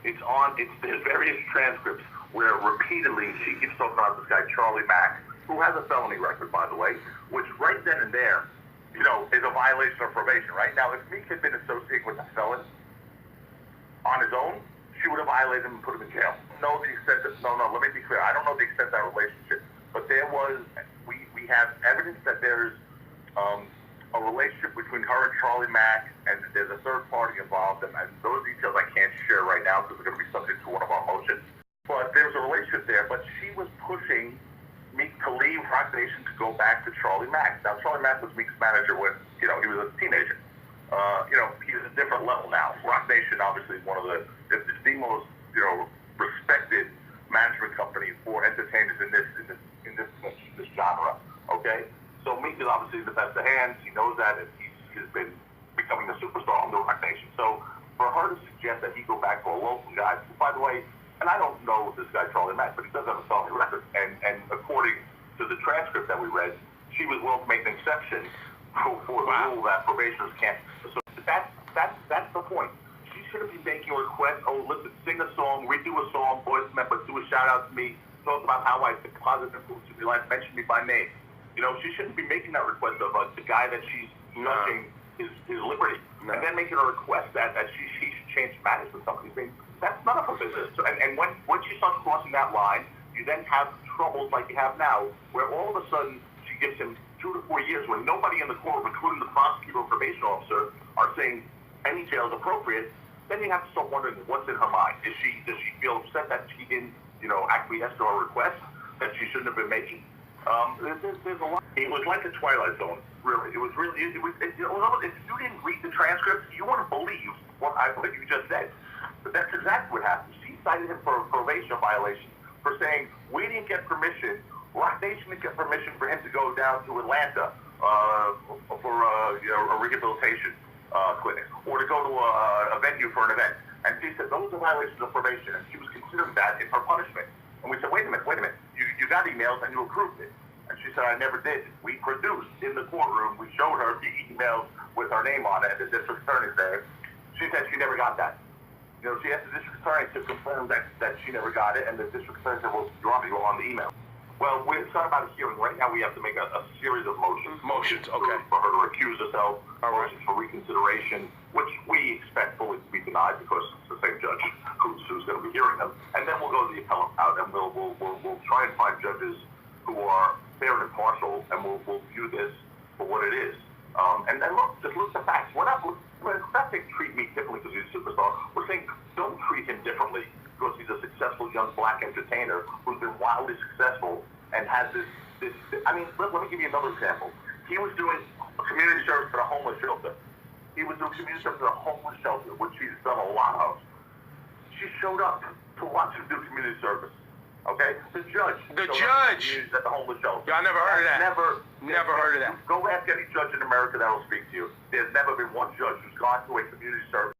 There's various transcripts where repeatedly she keeps talking about this guy, Charlie Mack, who has a felony record, by the way, which right then and there, is a violation of probation, right? Now, if Meek had been associated with a felon on his own, she would have violated him and put him in jail. No, let me be clear. I don't know the extent of that relationship, but we have evidence that there's a relationship between her and Charlie Mack, and there's a third party involved, and those details I can't share right now because they're going to be subject to one of our motions. But there's a relationship there, but she was pushing Meek to leave Rock Nation to go back to Charlie Mack. Now, Charlie Mack was Meek's manager when, he was a teenager. He's a different level now. Rock Nation, obviously, is one of the most, respected management company for entertainers in this genre. Okay, so Meek is obviously the best of hands. He knows that, and he's been becoming a superstar on the Rock Nation. So for her to suggest that he go back to a local guy, who, by the way, and I don't know this guy Charlie Mack, but he does have a felony record, and according to the transcript that we read, she was willing to make an exception for the rule that probationers can't. So that's the point. She shouldn't be making a request. Oh, listen, sing a song, redo a song, voice member, do a shout out to me, talk about how I took positive influence in your life, mention me by name. She shouldn't be making that request of the guy that she's judging his liberty, and then making a request that she should change management. Somebody's being. That's none of her business. So, and when she starts crossing that line, you then have troubles like you have now, where all of a sudden she gives him 2 to 4 years when nobody in the court, including the prosecutor or probation officer, are saying any jail is appropriate. Then you have to start wondering what's in her mind. Does she feel upset that she didn't, acquiesce to her request that she shouldn't have been making? There's a lot. It was like a Twilight Zone, really. It was really. If you didn't read the transcript, you wouldn't believe what you just said. But that's exactly what happened. She cited him for a probation violation for saying we didn't get permission. Rock Nation didn't get permission for him to go down to Atlanta for a rehabilitation clinic or to go to a venue for an event. And she said those are violations of probation, and she was considering that in her punishment. And we said, wait a minute. You got emails and you approved it. And she said, I never did. We produced in the courtroom. We showed her the emails with her name on it, and the district attorney's there. She said she never got that. She asked the district attorney to confirm that she never got it, and the district attorney said, well, you want me to go on the email? Well, we're talking about a hearing. Right now we have to make a series of motions. Okay. For her to recuse herself, motions for reconsideration, which we expect fully to be denied because it's the same judge who's going to be hearing them. And then we'll go to the appellate route, and we'll try and find judges who are fair and impartial, and we'll view this for what it is. And just look at the facts. We're not saying treat me differently because he's a superstar. We're saying don't treat him differently because he's a successful young black entertainer who's been wildly successful and has this. I mean, let me give you another example. He was doing community service at a homeless shelter. Which he's done a lot of. She showed up to watch him do community service. Okay? The judge. At the homeless shelter. Yeah, I never heard of that. Never heard of that. Go ask any judge in America that will speak to you. There's never been one judge who's gone to a community service